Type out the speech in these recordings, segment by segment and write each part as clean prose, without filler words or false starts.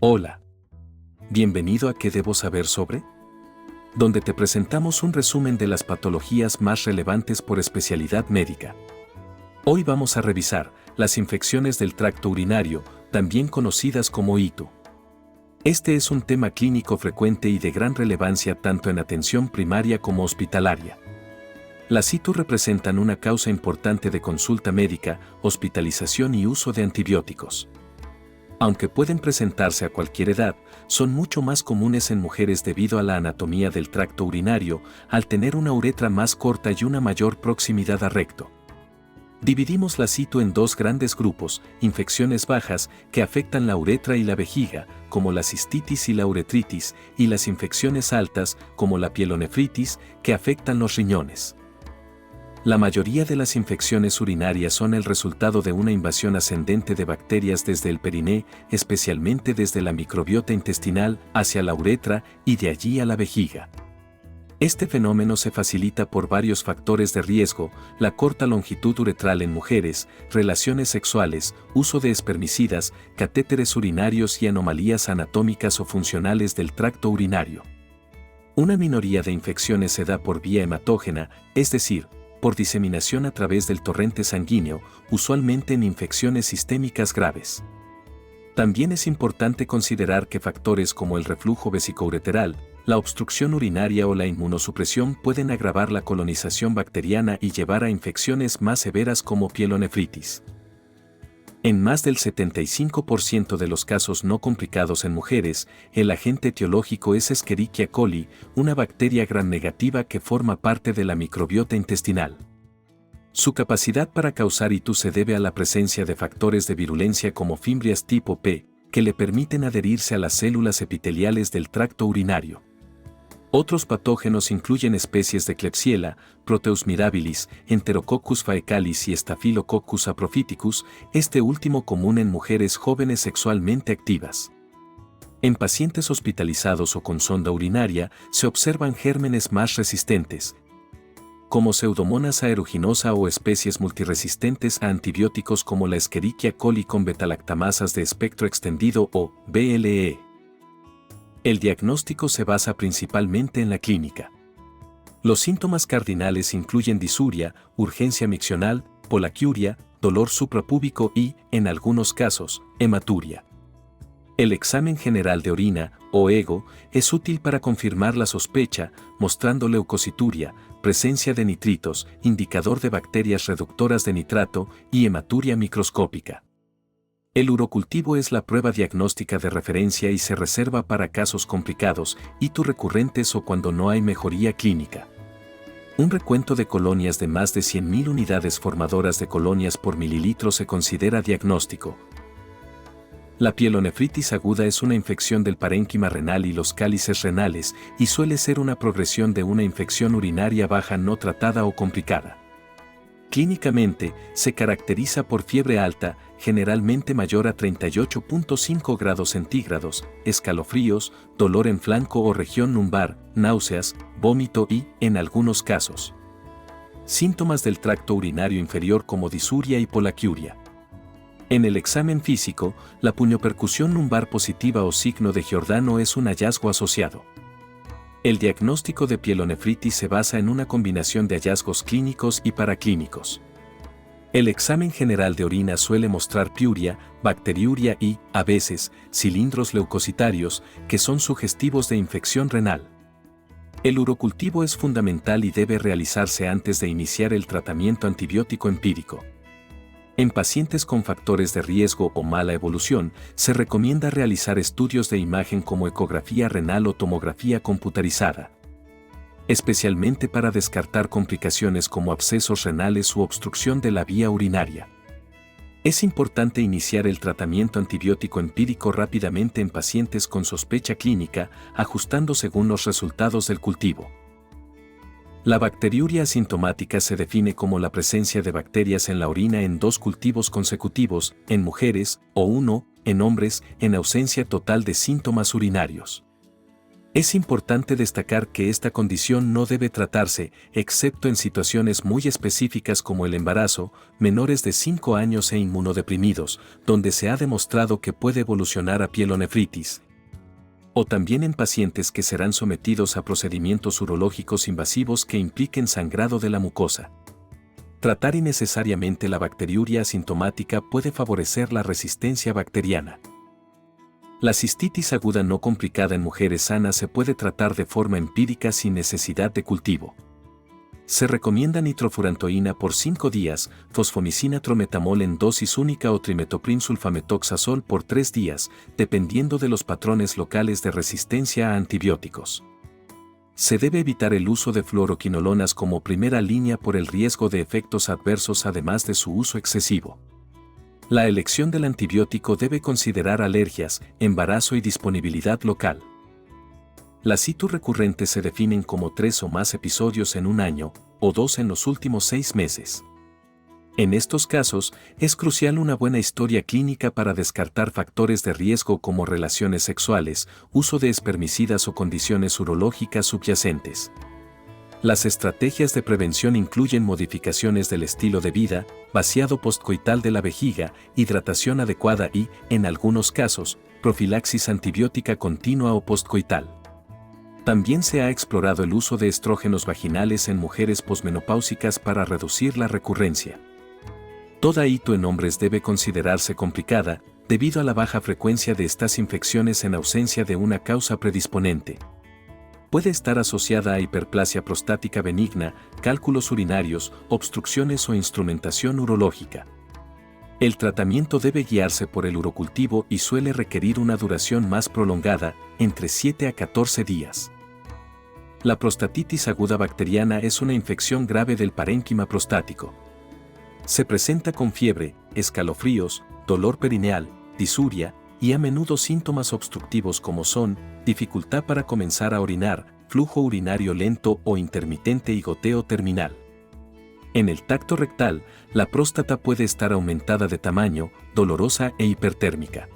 Hola, bienvenido a ¿Qué debo saber sobre? Donde te presentamos un resumen de las patologías más relevantes por especialidad médica. Hoy vamos a revisar las infecciones del tracto urinario, también conocidas como ITU. Este es un tema clínico frecuente y de gran relevancia tanto en atención primaria como hospitalaria. Las ITU representan una causa importante de consulta médica, hospitalización y uso de antibióticos. Aunque pueden presentarse a cualquier edad, son mucho más comunes en mujeres debido a la anatomía del tracto urinario, al tener una uretra más corta y una mayor proximidad al recto. Dividimos la ITU en dos grandes grupos: infecciones bajas, que afectan la uretra y la vejiga, como la cistitis y la uretritis, y las infecciones altas, como la pielonefritis, que afectan los riñones. La mayoría de las infecciones urinarias son el resultado de una invasión ascendente de bacterias desde el periné, especialmente desde la microbiota intestinal, hacia la uretra y de allí a la vejiga. Este fenómeno se facilita por varios factores de riesgo: la corta longitud uretral en mujeres, relaciones sexuales, uso de espermicidas, catéteres urinarios y anomalías anatómicas o funcionales del tracto urinario. Una minoría de infecciones se da por vía hematógena, es decir, por diseminación a través del torrente sanguíneo, usualmente en infecciones sistémicas graves. También es importante considerar que factores como el reflujo vesicoureteral, la obstrucción urinaria o la inmunosupresión pueden agravar la colonización bacteriana y llevar a infecciones más severas como pielonefritis. En más del 75% de los casos no complicados en mujeres, el agente etiológico es Escherichia coli, una bacteria gram-negativa que forma parte de la microbiota intestinal. Su capacidad para causar ITU se debe a la presencia de factores de virulencia como fimbrias tipo P, que le permiten adherirse a las células epiteliales del tracto urinario. Otros patógenos incluyen especies de Klebsiella, Proteus mirabilis, Enterococcus faecalis y Staphylococcus apophyticus, este último común en mujeres jóvenes sexualmente activas. En pacientes hospitalizados o con sonda urinaria se observan gérmenes más resistentes, como Pseudomonas aeruginosa o especies multiresistentes a antibióticos como la Escherichia coli con betalactamasas de espectro extendido o BLE. El diagnóstico se basa principalmente en la clínica. Los síntomas cardinales incluyen disuria, urgencia miccional, polaquiuria, dolor suprapúbico y, en algunos casos, hematuria. El examen general de orina, o EGO, es útil para confirmar la sospecha, mostrando leucocituria, presencia de nitritos, indicador de bacterias reductoras de nitrato y hematuria microscópica. El urocultivo es la prueba diagnóstica de referencia y se reserva para casos complicados, ITU recurrentes o cuando no hay mejoría clínica. Un recuento de colonias de más de 100.000 unidades formadoras de colonias por mililitro se considera diagnóstico. La pielonefritis aguda es una infección del parénquima renal y los cálices renales y suele ser una progresión de una infección urinaria baja no tratada o complicada. Clínicamente, se caracteriza por fiebre alta, generalmente mayor a 38.5 grados centígrados, escalofríos, dolor en flanco o región lumbar, náuseas, vómito y, en algunos casos, síntomas del tracto urinario inferior como disuria y polaquiuria. En el examen físico, la puniopercusión lumbar positiva o signo de Giordano es un hallazgo asociado. El diagnóstico de pielonefritis se basa en una combinación de hallazgos clínicos y paraclínicos. El examen general de orina suele mostrar piuria, bacteriuria y, a veces, cilindros leucocitarios, que son sugestivos de infección renal. El urocultivo es fundamental y debe realizarse antes de iniciar el tratamiento antibiótico empírico. En pacientes con factores de riesgo o mala evolución, se recomienda realizar estudios de imagen como ecografía renal o tomografía computarizada, especialmente para descartar complicaciones como abscesos renales u obstrucción de la vía urinaria. Es importante iniciar el tratamiento antibiótico empírico rápidamente en pacientes con sospecha clínica, ajustando según los resultados del cultivo. La bacteriuria asintomática se define como la presencia de bacterias en la orina en 2 cultivos consecutivos, en mujeres, o 1, en hombres, en ausencia total de síntomas urinarios. Es importante destacar que esta condición no debe tratarse, excepto en situaciones muy específicas como el embarazo, menores de 5 años e inmunodeprimidos, donde se ha demostrado que puede evolucionar a pielonefritis. O también en pacientes que serán sometidos a procedimientos urológicos invasivos que impliquen sangrado de la mucosa. Tratar innecesariamente la bacteriuria asintomática puede favorecer la resistencia bacteriana. La cistitis aguda no complicada en mujeres sanas se puede tratar de forma empírica sin necesidad de cultivo. Se recomienda nitrofurantoína por 5 días, fosfomicina trometamol en dosis única o trimetoprim sulfametoxazol por 3 días, dependiendo de los patrones locales de resistencia a antibióticos. Se debe evitar el uso de fluoroquinolonas como primera línea por el riesgo de efectos adversos además de su uso excesivo. La elección del antibiótico debe considerar alergias, embarazo y disponibilidad local. Las ITU recurrentes se definen como 3 o más episodios en un año, o 2 en los últimos 6 meses. En estos casos, es crucial una buena historia clínica para descartar factores de riesgo como relaciones sexuales, uso de espermicidas o condiciones urológicas subyacentes. Las estrategias de prevención incluyen modificaciones del estilo de vida, vaciado postcoital de la vejiga, hidratación adecuada y, en algunos casos, profilaxis antibiótica continua o postcoital. También se ha explorado el uso de estrógenos vaginales en mujeres posmenopáusicas para reducir la recurrencia. Toda ITU en hombres debe considerarse complicada, debido a la baja frecuencia de estas infecciones en ausencia de una causa predisponente. Puede estar asociada a hiperplasia prostática benigna, cálculos urinarios, obstrucciones o instrumentación urológica. El tratamiento debe guiarse por el urocultivo y suele requerir una duración más prolongada, entre 7 a 14 días. La prostatitis aguda bacteriana es una infección grave del parénquima prostático. Se presenta con fiebre, escalofríos, dolor perineal, disuria, y a menudo síntomas obstructivos como son dificultad para comenzar a orinar, flujo urinario lento o intermitente y goteo terminal. En el tracto rectal, la próstata puede estar aumentada de tamaño, dolorosa e hipertérmica.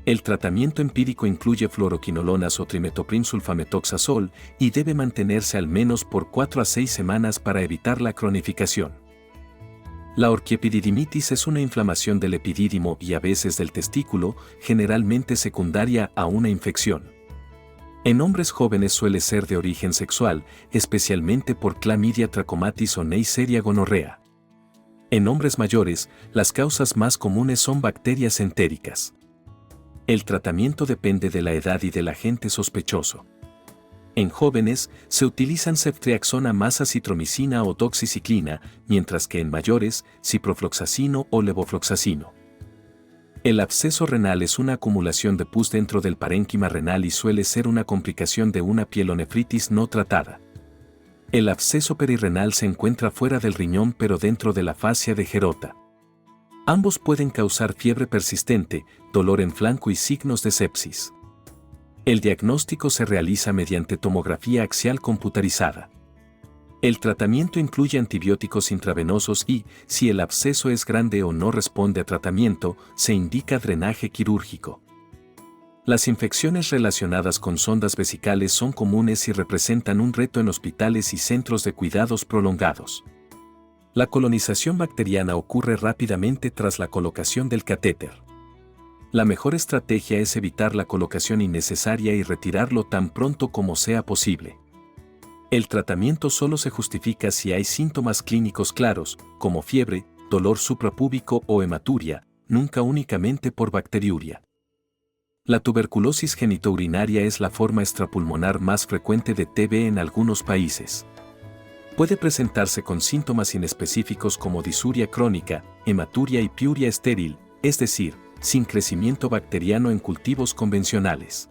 El tratamiento empírico incluye fluoroquinolonas o trimetoprim sulfametoxazol y debe mantenerse al menos por 4 a 6 semanas para evitar la cronificación. La orquiepididimitis es una inflamación del epidídimo y a veces del testículo, generalmente secundaria a una infección. En hombres jóvenes suele ser de origen sexual, especialmente por Chlamydia trachomatis o Neisseria gonorrea. En hombres mayores, las causas más comunes son bacterias entéricas. El tratamiento depende de la edad y del agente sospechoso. En jóvenes, se utilizan ceftriaxona más acitromicina o doxiciclina, mientras que en mayores, ciprofloxacino o levofloxacino. El absceso renal es una acumulación de pus dentro del parénquima renal y suele ser una complicación de una pielonefritis no tratada. El absceso perirrenal se encuentra fuera del riñón pero dentro de la fascia de Gerota. Ambos pueden causar fiebre persistente, dolor en flanco y signos de sepsis. El diagnóstico se realiza mediante tomografía axial computarizada. El tratamiento incluye antibióticos intravenosos y, si el absceso es grande o no responde a tratamiento, se indica drenaje quirúrgico. Las infecciones relacionadas con sondas vesicales son comunes y representan un reto en hospitales y centros de cuidados prolongados. La colonización bacteriana ocurre rápidamente tras la colocación del catéter. La mejor estrategia es evitar la colocación innecesaria y retirarlo tan pronto como sea posible. El tratamiento solo se justifica si hay síntomas clínicos claros, como fiebre, dolor suprapúbico o hematuria, nunca únicamente por bacteriuria. La tuberculosis genitourinaria es la forma extrapulmonar más frecuente de TB en algunos países. Puede presentarse con síntomas inespecíficos como disuria crónica, hematuria y piuria estéril, es decir, sin crecimiento bacteriano en cultivos convencionales.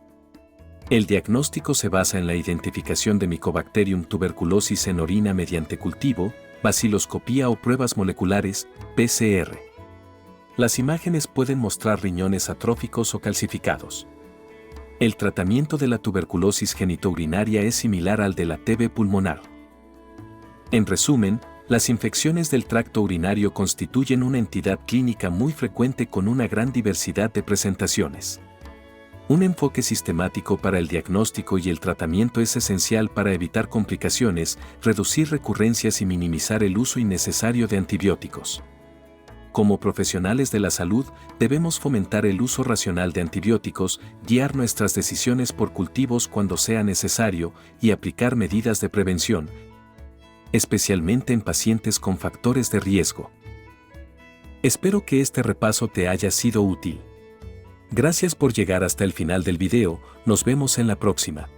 El diagnóstico se basa en la identificación de Mycobacterium tuberculosis en orina mediante cultivo, baciloscopía o pruebas moleculares, PCR. Las imágenes pueden mostrar riñones atróficos o calcificados. El tratamiento de la tuberculosis genitourinaria es similar al de la TB pulmonar. En resumen, las infecciones del tracto urinario constituyen una entidad clínica muy frecuente con una gran diversidad de presentaciones. Un enfoque sistemático para el diagnóstico y el tratamiento es esencial para evitar complicaciones, reducir recurrencias y minimizar el uso innecesario de antibióticos. Como profesionales de la salud, debemos fomentar el uso racional de antibióticos, guiar nuestras decisiones por cultivos cuando sea necesario y aplicar medidas de prevención, especialmente en pacientes con factores de riesgo. Espero que este repaso te haya sido útil. Gracias por llegar hasta el final del video, nos vemos en la próxima.